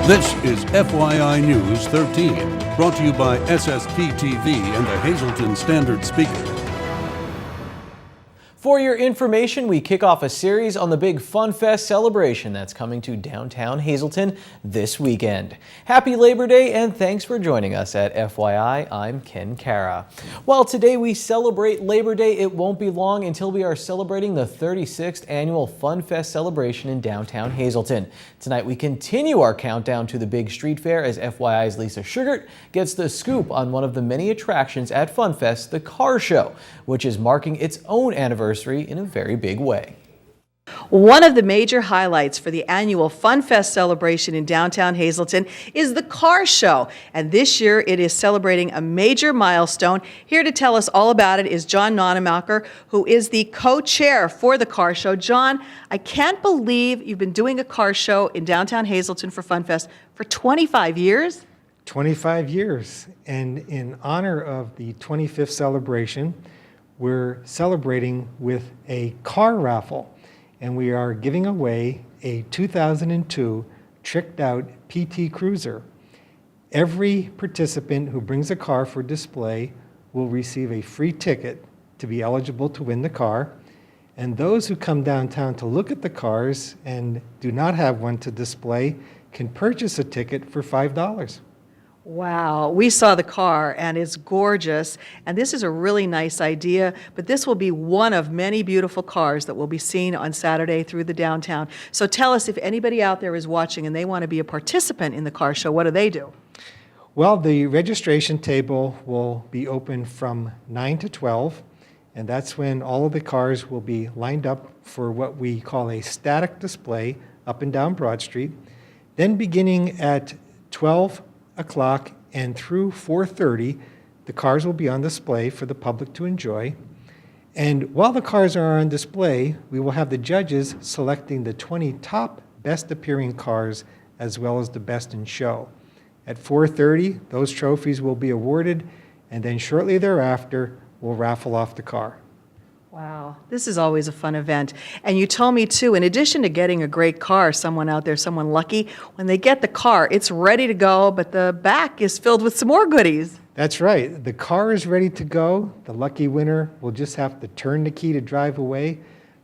This is FYI News 13, brought to you by SSPTV and the Hazleton Standard Speaker. For your information, we kick off a series on the big Fun Fest celebration that's coming to downtown Hazleton this weekend. Happy Labor Day and thanks for joining us at FYI. I'm Ken Cara. While today we celebrate Labor Day, it won't be long until we are celebrating the 36th annual Fun Fest celebration in downtown Hazleton. Tonight we continue our countdown to the big street fair as FYI's Lisa Sugart gets the scoop on one of the many attractions at Fun Fest, the car show, which is marking its own anniversary in a very big way. One of the major highlights for the annual Fun Fest celebration in downtown Hazleton is the car show. And this year it is celebrating a major milestone. Here to tell us all about it is John Nonemacher, who is the co-chair for the car show. John, I can't believe you've been doing a car show in downtown Hazleton for Fun Fest for 25 years. 25 years. And in honor of the 25th celebration, we're celebrating with a car raffle, and we are giving away a 2002 tricked out PT Cruiser. Every participant who brings a car for display will receive a free ticket to be eligible to win the car, and those who come downtown to look at the cars and do not have one to display can purchase a ticket for $5. Wow, we saw the car and it's gorgeous, and this is a really nice idea, but this will be one of many beautiful cars that will be seen on Saturday through the downtown. So tell us, if anybody out there is watching and they want to be a participant in the car show, what do they do? Well, the registration table will be open from 9 to 12, and that's when all of the cars will be lined up for what we call a static display up and down Broad Street. Then beginning at 12 o'clock and through 4:30, the cars will be on display for the public to enjoy. And while the cars are on display, we will have the judges selecting the 20 top best appearing cars as well as the best in show. At 4:30, those trophies will be awarded, and then shortly thereafter, we'll raffle off the car. Wow, this is always a fun event. And you told me too, in addition to getting a great car, someone out there, someone lucky, when they get the car, it's ready to go, but the back is filled with some more goodies. That's right. The car is ready to go. The lucky winner will just have to turn the key to drive away.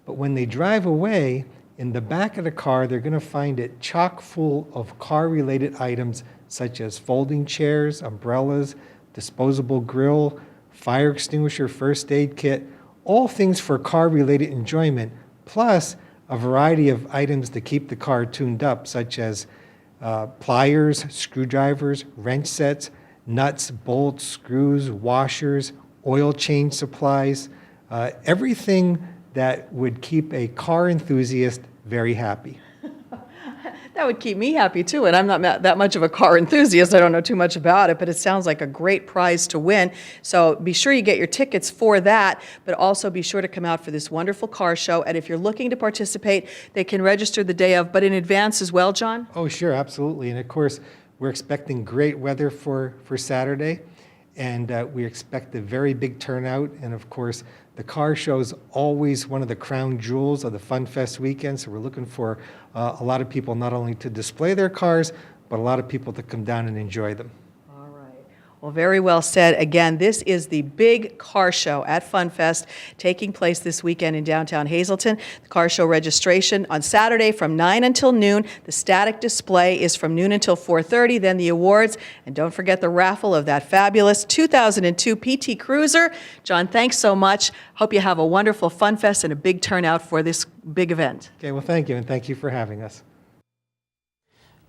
But when they drive away, in the back of the car, they're going to find it chock full of car-related items such as folding chairs, umbrellas, disposable grill, fire extinguisher, first aid kit, all things for car-related enjoyment, plus a variety of items to keep the car tuned up, such as pliers, screwdrivers, wrench sets, nuts, bolts, screws, washers, oil change supplies, everything that would keep a car enthusiast very happy. That would keep me happy too, and I'm not that much of a car enthusiast. I don't know too much about it, but it sounds like a great prize to win. So be sure you get your tickets for that, but also be sure to come out for this wonderful car show. And if you're looking to participate, they can register the day of, but in advance as well, John? Oh, sure, absolutely. And of course, we're expecting great weather for Saturday, and we expect a very big turnout. And of course, the car show is always one of the crown jewels of the Fun Fest weekend, so we're looking for a lot of people not only to display their cars, but a lot of people to come down and enjoy them. All right. Well, very well said. Again, this is the big car show at Fun Fest taking place this weekend in downtown Hazleton. The car show registration on Saturday from 9 until noon. The static display is from noon until 4:30, then the awards. And don't forget the raffle of that fabulous 2002 PT Cruiser. John, thanks so much. Hope you have a wonderful Fun Fest and a big turnout for this big event. Okay, well, thank you, and thank you for having us.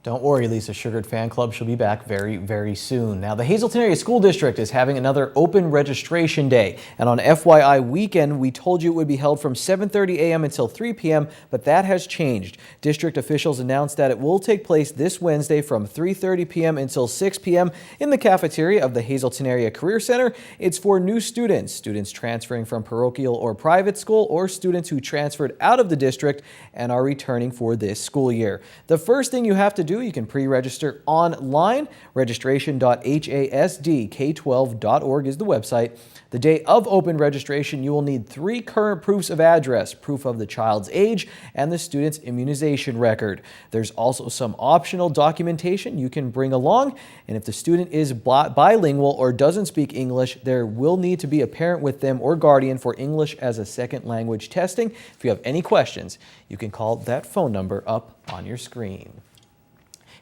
Don't worry, Lisa Sugart Fan Club. She'll be back very, very soon. Now, the Hazleton Area School District is having another open registration day. And on FYI weekend, we told you it would be held from 7:30 a.m. until 3 p.m., but that has changed. District officials announced that it will take place this Wednesday from 3:30 p.m. until 6 p.m. in the cafeteria of the Hazleton Area Career Center. It's for new students transferring from parochial or private school, or students who transferred out of the district and are returning for this school year. The first thing you have to do do, you can pre-register online. Registration.hasdk12.org is the website. The day of open registration, you will need 3 current proofs of address, proof of the child's age, and the student's immunization record. There's also some optional documentation you can bring along, and if the student is bilingual or doesn't speak English, there will need to be a parent with them or guardian for English as a second language testing. If you have any questions, you can call that phone number up on your screen.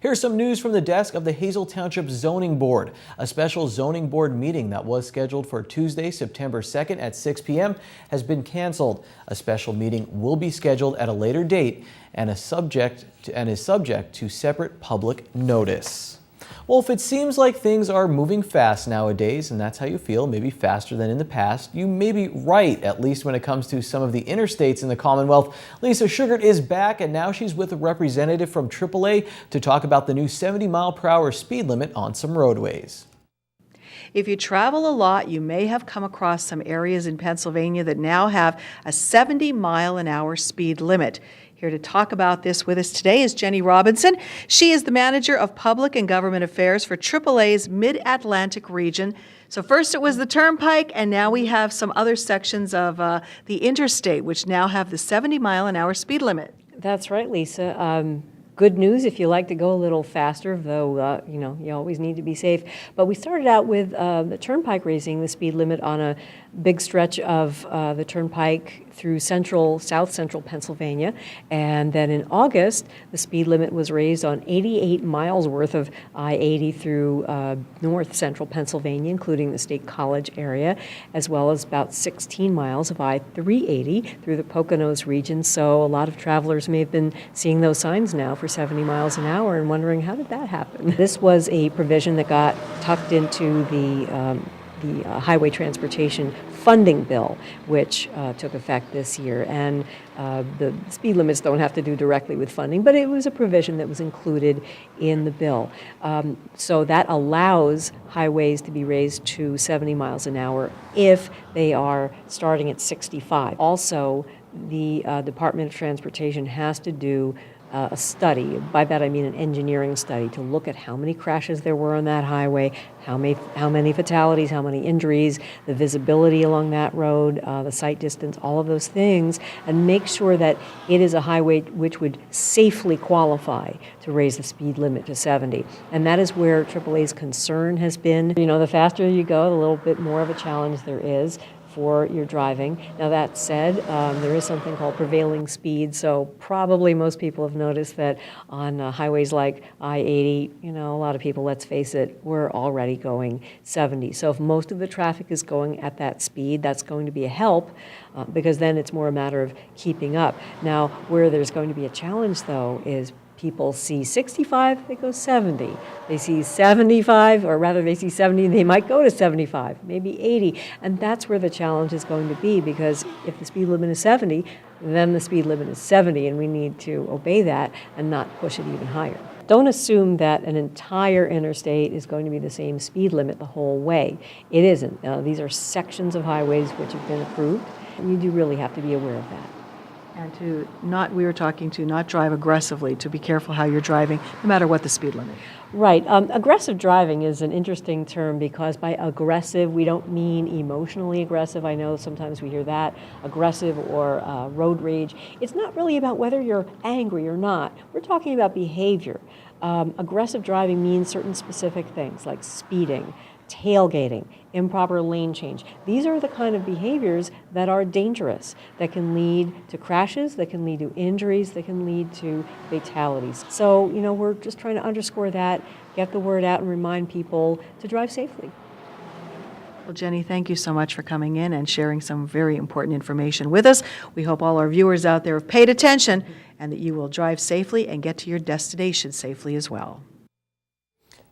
Here's some news from the desk of the Hazel Township Zoning Board. A special zoning board meeting that was scheduled for Tuesday, September 2nd at 6 p.m. has been canceled. A special meeting will be scheduled at a later date and is subject to separate public notice. Well, if it seems like things are moving fast nowadays, and that's how you feel, maybe faster than in the past, you may be right, at least when it comes to some of the interstates in the Commonwealth. Lisa Sugart is back, and now she's with a representative from AAA to talk about the new 70-mile-per-hour speed limit on some roadways. If you travel a lot, you may have come across some areas in Pennsylvania that now have a 70-mile-an-hour speed limit. Here to talk about this with us today is Jenny Robinson. She is the Manager of Public and Government Affairs for AAA's Mid-Atlantic region. So first it was the Turnpike, and now we have some other sections of the interstate, which now have the 70-mile-an-hour speed limit. That's right, Lisa. Good news if you like to go a little faster, though, you always need to be safe. But we started out with the Turnpike raising the speed limit on a big stretch of the Turnpike through south central Pennsylvania. And then in August, the speed limit was raised on 88 miles worth of I-80 through north central Pennsylvania, including the State College area, as well as about 16 miles of I-380 through the Poconos region. So a lot of travelers may have been seeing those signs now for 70 miles an hour and wondering, how did that happen? This was a provision that got tucked into the Highway Transportation Funding Bill, which took effect this year. And the speed limits don't have to do directly with funding, but it was a provision that was included in the bill. So that allows highways to be raised to 70 miles an hour if they are starting at 65. Also, the Department of Transportation has to do a study. By that I mean an engineering study to look at how many crashes there were on that highway, how many fatalities, how many injuries, the visibility along that road, the sight distance, all of those things, and make sure that it is a highway which would safely qualify to raise the speed limit to 70. And that is where AAA's concern has been. The faster you go, the little bit more of a challenge there is for your driving. Now that said, there is something called prevailing speed, so probably most people have noticed that on highways like I-80, a lot of people, let's face it, we're already going 70. So if most of the traffic is going at that speed, that's going to be a help because then it's more a matter of keeping up. Now, where there's going to be a challenge though is people see 65, they go 70. They see 75, or rather they see 70, they might go to 75, maybe 80. And that's where the challenge is going to be, because if the speed limit is 70, then the speed limit is 70, and we need to obey that and not push it even higher. Don't assume that an entire interstate is going to be the same speed limit the whole way. It isn't. These are sections of highways which have been approved, and you do really have to be aware of that. And we were talking to not drive aggressively, to be careful how you're driving, no matter what the speed limit. Right. Aggressive driving is an interesting term because by aggressive, we don't mean emotionally aggressive. I know sometimes we hear that, aggressive or road rage. It's not really about whether you're angry or not. We're talking about behavior. Aggressive driving means certain specific things like speeding, tailgating, improper lane change. These are the kind of behaviors that are dangerous, that can lead to crashes, that can lead to injuries, that can lead to fatalities. So, we're just trying to underscore that, get the word out, and remind people to drive safely. Well, Jenny, thank you so much for coming in and sharing some very important information with us. We hope all our viewers out there have paid attention and that you will drive safely and get to your destination safely as well.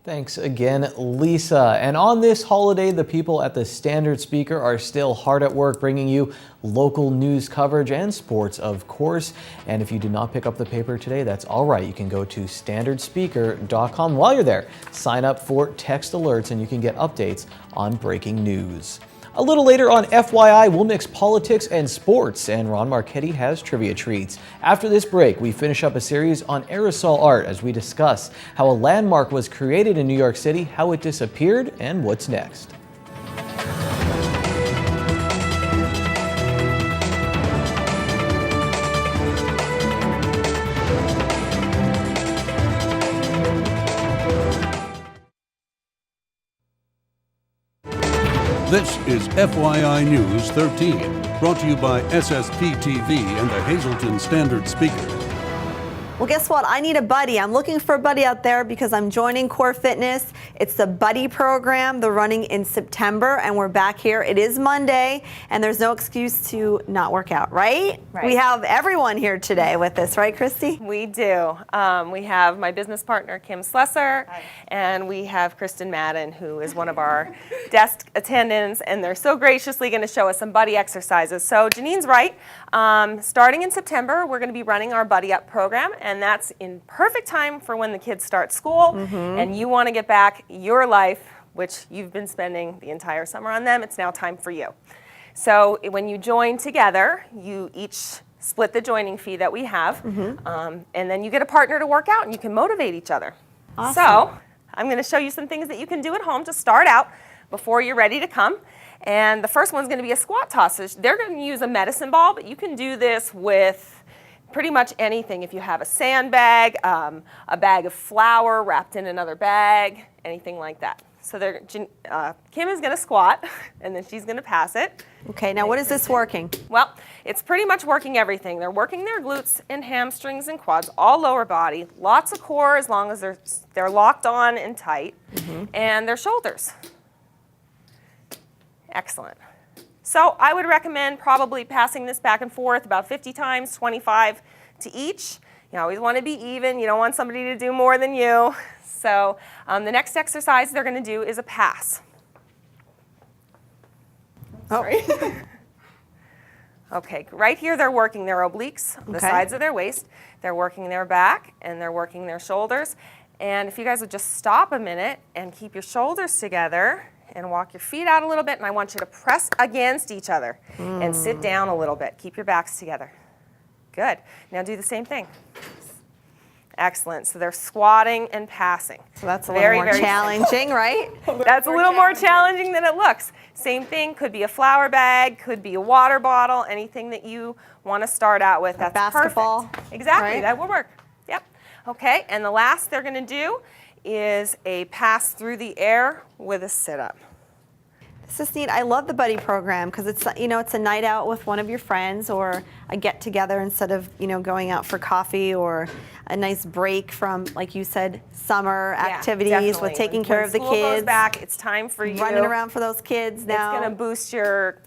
Thanks again, Lisa. And on this holiday, the people at the Standard Speaker are still hard at work bringing you local news coverage and sports, of course. And if you did not pick up the paper today, that's all right. You can go to standardspeaker.com. While you're there, sign up for text alerts and you can get updates on breaking news. A little later on FYI, we'll mix politics and sports, and Ron Marchetti has trivia treats. After this break, we finish up a series on aerosol art as we discuss how a landmark was created in New York City, how it disappeared, and what's next. This is FYI News 13, brought to you by SSPTV and the Hazleton Standard Speaker. Well, guess what? I need a buddy. I'm looking for a buddy out there because I'm joining Core Fitness. It's the Buddy program. They're running in September, and we're back here. It is Monday, and there's no excuse to not work out, right? Right. We have everyone here today with us, right, Christy? We do. We have my business partner, Kim Slesser, and we have Kristen Madden, who is one of our desk attendants, and they're so graciously going to show us some buddy exercises. So Janine's right. Starting in September, we're going to be running our Buddy Up program, and that's in perfect time for when the kids start school, and you want to get back your life, which you've been spending the entire summer on them. It's now time for you. So when you join together, you each split the joining fee that we have, and then you get a partner to work out, and you can motivate each other. Awesome. So I'm going to show you some things that you can do at home to start out before you're ready to come. And the first one's going to be a squat toss. They're going to use a medicine ball, but you can do this with pretty much anything. If you have a sandbag, a bag of flour wrapped in another bag, anything like that. So Kim is going to squat, and then she's going to pass it. Okay, now what is this working? Well, it's pretty much working everything. They're working their glutes and hamstrings and quads, all lower body, lots of core as long as they're locked on and tight, and their shoulders. Excellent. So I would recommend probably passing this back and forth about 50 times, 25 to each. You always want to be even. You don't want somebody to do more than you. So the next exercise they're going to do is a pass. Sorry. Okay, right here they're working their obliques, the sides of their waist. They're working their back, and they're working their shoulders. And if you guys would just stop a minute and keep your shoulders together and walk your feet out a little bit, and I want you to press against each other and sit down a little bit. Keep your backs together. Good. Now do the same thing. Excellent. So they're squatting and passing. So that's a little more challenging, right? That's a little more challenging than it looks. Same thing, could be a flour bag, could be a water bottle, anything that you want to start out with. That's basketball, perfect. Exactly, right? that will work. Yep. Okay, and the last they're going to do is a pass through the air with a sit-up. This is neat. I love the Buddy program because it's, it's a night out with one of your friends or a get together instead of, going out for coffee, or a nice break from, like you said, summer activities with taking care of the When kids. school goes back, it's time for you. Running around for those kids now. It's going to boost your,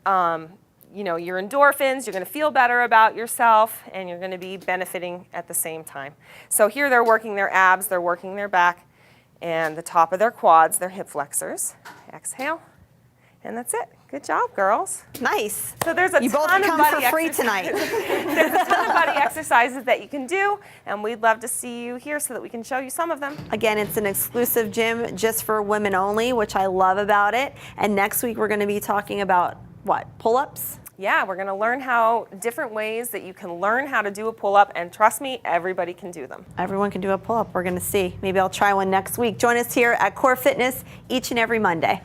your endorphins. You're going to feel better about yourself, and you're going to be benefiting at the same time. So here they're working their abs, they're working their back, and the top of their quads, their hip flexors. Exhale. And that's it. Good job, girls. Nice. So there's a you both ton of come buddy for free tonight. There's a ton of buddy exercises that you can do, and we'd love to see you here so that we can show you some of them. Again, it's an exclusive gym just for women only, which I love about it. And next week we're going to be talking about what? Pull-ups? Yeah, we're going to learn how different ways that you can learn how to do a pull-up, and trust me, everybody can do them. Everyone can do a pull-up. We're going to see. Maybe I'll try one next week. Join us here at Core Fitness each and every Monday.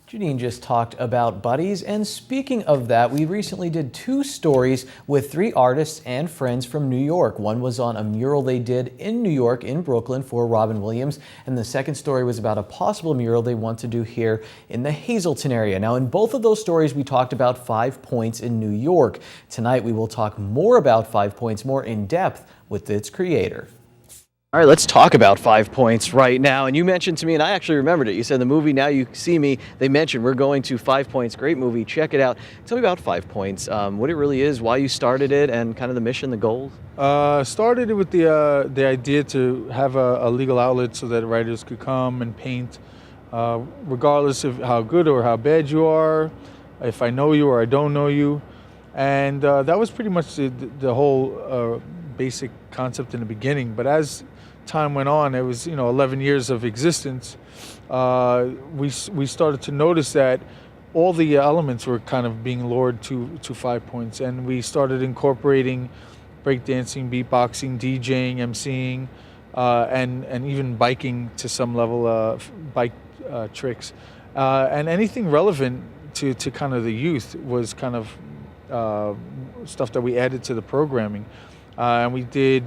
Janine just talked about buddies, and speaking of that, we recently did 2 stories with 3 artists and friends from New York. One was on a mural they did in New York, in Brooklyn, for Robin Williams, and the second story was about a possible mural they want to do here in the Hazleton area. Now, in both of those stories, we talked about 5 Points in New York. Tonight, we will talk more about 5 Points, more in depth with its creator. All right, let's talk about 5 Points right now. And you mentioned to me, and I actually remembered it. You said the movie Now You See Me, they mentioned we're going to 5 Points. Great movie. Check it out. Tell me about 5 Points, what it really is, why you started it, and kind of the mission, the goals. Started it with the idea to have a legal outlet so that writers could come and paint, regardless of how good or how bad you are, if I know you or I don't know you. And that was pretty much the whole basic concept in the beginning. But as time went on, it was 11 years of existence. We started to notice that all the elements were kind of being lured to 5 points, and we started incorporating breakdancing, beatboxing, DJing, MCing, and even biking to some level, bike tricks, and anything relevant to kind of the youth was kind of stuff that we added to the programming. And we did,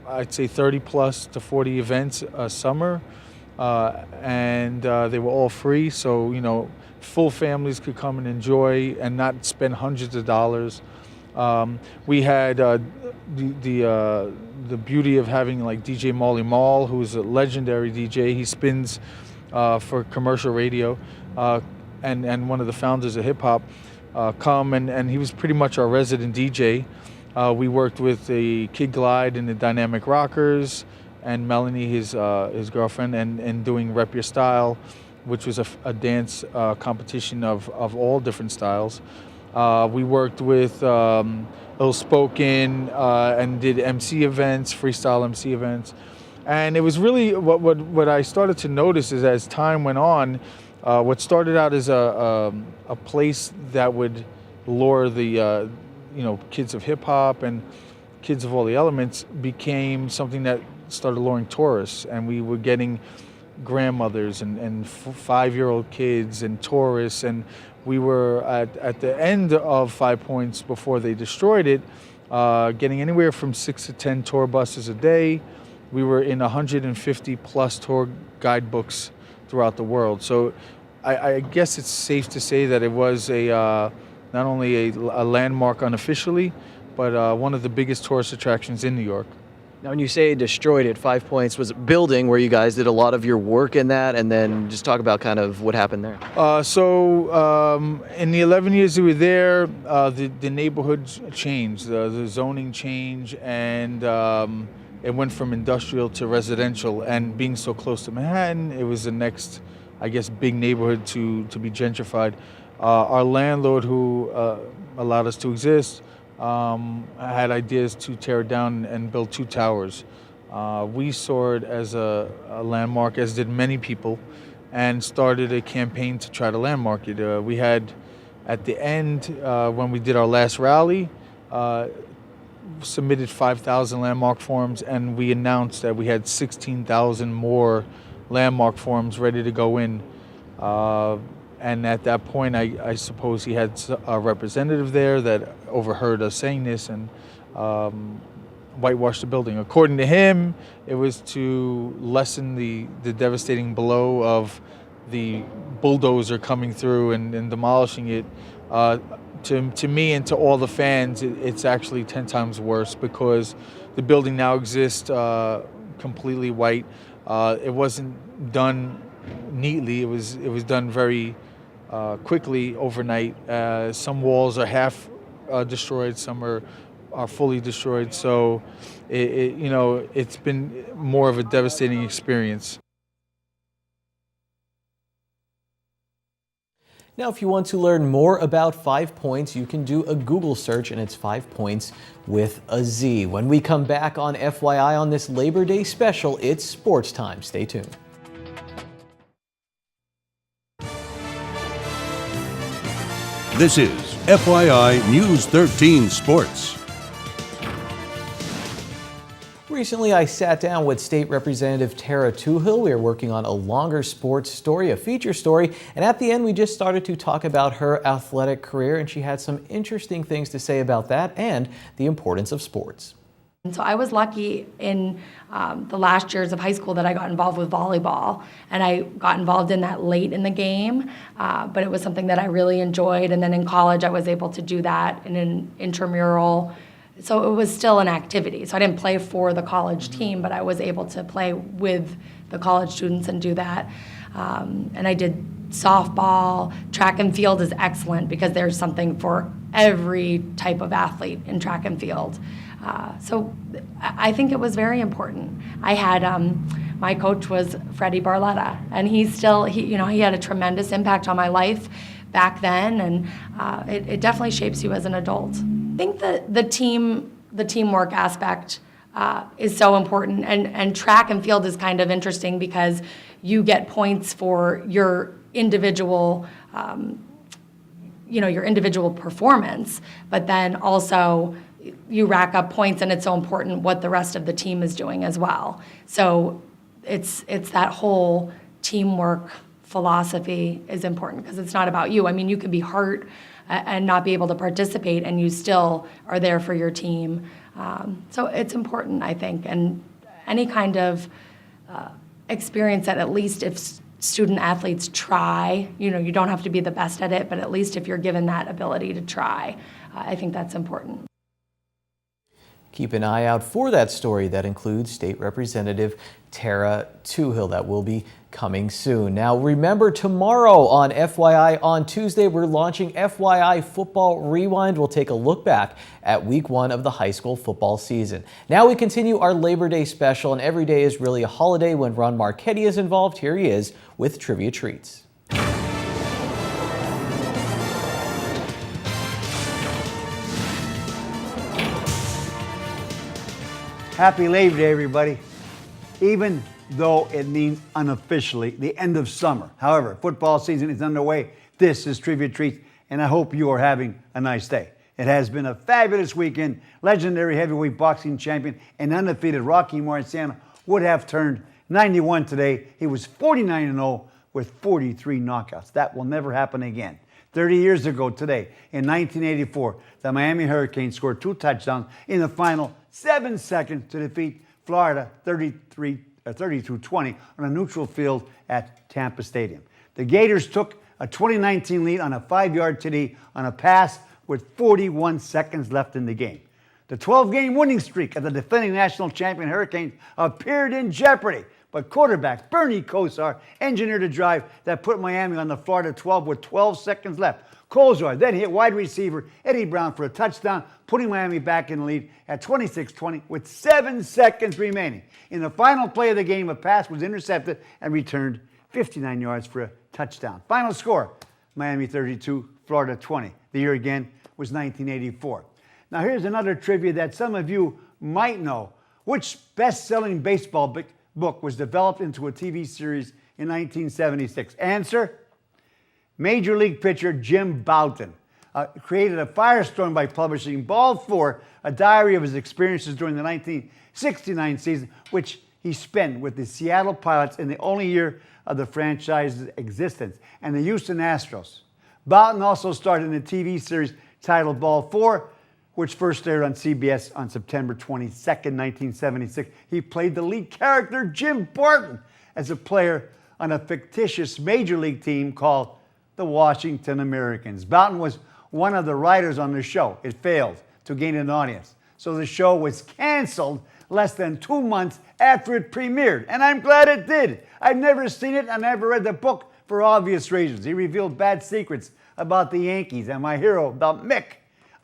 I'd say, 30 plus to 40 events a summer, and they were all free, so full families could come and enjoy and not spend hundreds of dollars. We had the beauty of having like DJ Molly Mall, who's a legendary DJ. He spins for commercial radio, and one of the founders of hip hop, come, and he was pretty much our resident DJ. We worked with the Kid Glide and the Dynamic Rockers, and Melanie, his girlfriend, and doing Rep Your Style, which was a dance competition of all different styles. We worked with Ill Spoken and did MC events, freestyle MC events. And it was really what I started to notice is as time went on, what started out as a place that would lure the kids of hip hop and kids of all the elements became something that started luring tourists, and we were getting grandmothers and 5-year-old kids and tourists, and we were at the end of 5 points before they destroyed it, getting anywhere from 6 to 10 tour buses a day. We were in 150 plus tour guidebooks throughout the world. So I guess it's safe to say that it was not only a landmark unofficially, but one of the biggest tourist attractions in New York. Now, when you say destroyed it, 5 points, was it building where you guys did a lot of your work in that? And then just talk about kind of what happened there. In the 11 years we were there, the neighborhood changed, the zoning changed, and it went from industrial to residential. And being so close to Manhattan, it was the next, I guess, big neighborhood to be gentrified. Our landlord, who allowed us to exist, had ideas to tear it down and build 2 towers. We saw it as a landmark, as did many people, and started a campaign to try to landmark it. We had, at the end, when we did our last rally, submitted 5,000 landmark forms, and we announced that we had 16,000 more landmark forms ready to go in. And at that point, I suppose he had a representative there that overheard us saying this and whitewashed the building. According to him, it was to lessen the devastating blow of the bulldozer coming through and demolishing it. To me and to all the fans, it's actually 10 times worse, because the building now exists completely white. It wasn't done neatly. It was done very quickly overnight. Some walls are half destroyed, some are fully destroyed. So it's been more of a devastating experience. Now, if you want to learn more about 5 points, you can do a Google search, and it's 5 points with a Z. When we come back on FYI on this Labor Day special, it's sports time. Stay tuned. This is FYI News 13 Sports. Recently, I sat down with State Representative Tara Toohill. We are working on a longer sports story, a feature story, and at the end we just started to talk about her athletic career, and she had some interesting things to say about that and the importance of sports. So I was lucky in the last years of high school that I got involved with volleyball, and I got involved in that late in the game, but it was something that I really enjoyed. And then in college I was able to do that in an intramural. So it was still an activity. So I didn't play for the college team, but I was able to play with the college students and do that. And I did softball. Track and field is excellent because there's something for every type of athlete in track and field. So I think it was very important. I had, my coach was Freddie Barletta, and he had a tremendous impact on my life back then, and it definitely shapes you as an adult. I think that the team the teamwork aspect is so important. And track and field is kind of interesting because you get points for your individual, your individual performance, but then also you rack up points, and it's so important what the rest of the team is doing as well. So it's that whole teamwork philosophy is important because it's not about you. I mean, you can be hurt and not be able to participate, and you still are there for your team. So it's important, I think, and any kind of experience that, at least if student athletes try, you don't have to be the best at it, but at least if you're given that ability to try, I think that's important. Keep an eye out for that story that includes State Representative Tara Toohill. That will be coming soon. Now remember, tomorrow on FYI on Tuesday, we're launching FYI Football Rewind. We'll take a look back at week 1 of the high school football season. Now we continue our Labor Day special, and every day is really a holiday when Ron Marchetti is involved. Here he is with Trivia Treats. Happy Labor Day, everybody. Even though it means unofficially the end of summer. However, football season is underway. This is Trivia Treats, and I hope you are having a nice day. It has been a fabulous weekend. Legendary heavyweight boxing champion and undefeated Rocky Marciano would have turned 91 today. He was 49-0 with 43 knockouts. That will never happen again. 30 years ago today, in 1984, the Miami Hurricanes scored 2 touchdowns in the final 7 seconds to defeat Florida 30-20 on a neutral field at Tampa Stadium. The Gators took a 2019 lead on a 5-yard TD on a pass with 41 seconds left in the game. The 12-game winning streak of the defending national champion Hurricanes appeared in jeopardy, but quarterback Bernie Kosar engineered a drive that put Miami on the Florida 12 with 12 seconds left. Kosar then hit wide receiver Eddie Brown for a touchdown, putting Miami back in the lead at 26-20 with 7 seconds remaining. In the final play of the game, a pass was intercepted and returned 59 yards for a touchdown. Final score, Miami 32, Florida 20. The year again was 1984. Now here's another trivia that some of you might know. Which best-selling baseball book was developed into a TV series in 1976? Answer: Major League pitcher Jim Bouton created a firestorm by publishing Ball 4, a diary of his experiences during the 1969 season, which he spent with the Seattle Pilots in the only year of the franchise's existence, and the Houston Astros. Bouton also starred in a TV series titled Ball 4, which first aired on CBS on September 22nd, 1976. He played the lead character, Jim Barton, as a player on a fictitious major league team called the Washington Americans. Bouton was one of the writers on the show. It failed to gain an audience, so the show was canceled less than 2 months after it premiered, and I'm glad it did. I've never seen it. I never read the book for obvious reasons. He revealed bad secrets about the Yankees and my hero, about Mick.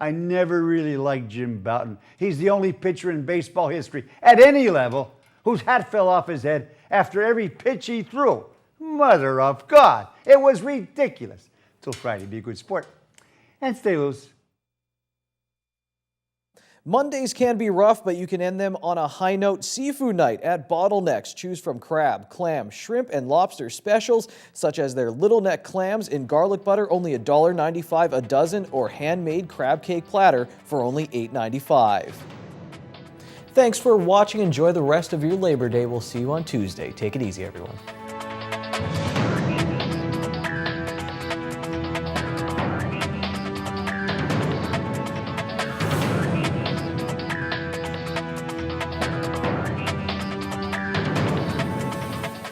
I never really liked Jim Bouton. He's the only pitcher in baseball history at any level whose hat fell off his head after every pitch he threw. Mother of God. It was ridiculous. Till Friday, be a good sport and stay loose. Mondays can be rough, but you can end them on a high note. Seafood night at Bottlenecks. Choose from crab, clam, shrimp, and lobster specials, such as their little neck clams in garlic butter, only $1.95 a dozen, or handmade crab cake platter for only $8.95. Thanks for watching. Enjoy the rest of your Labor Day. We'll see you on Tuesday. Take it easy, everyone.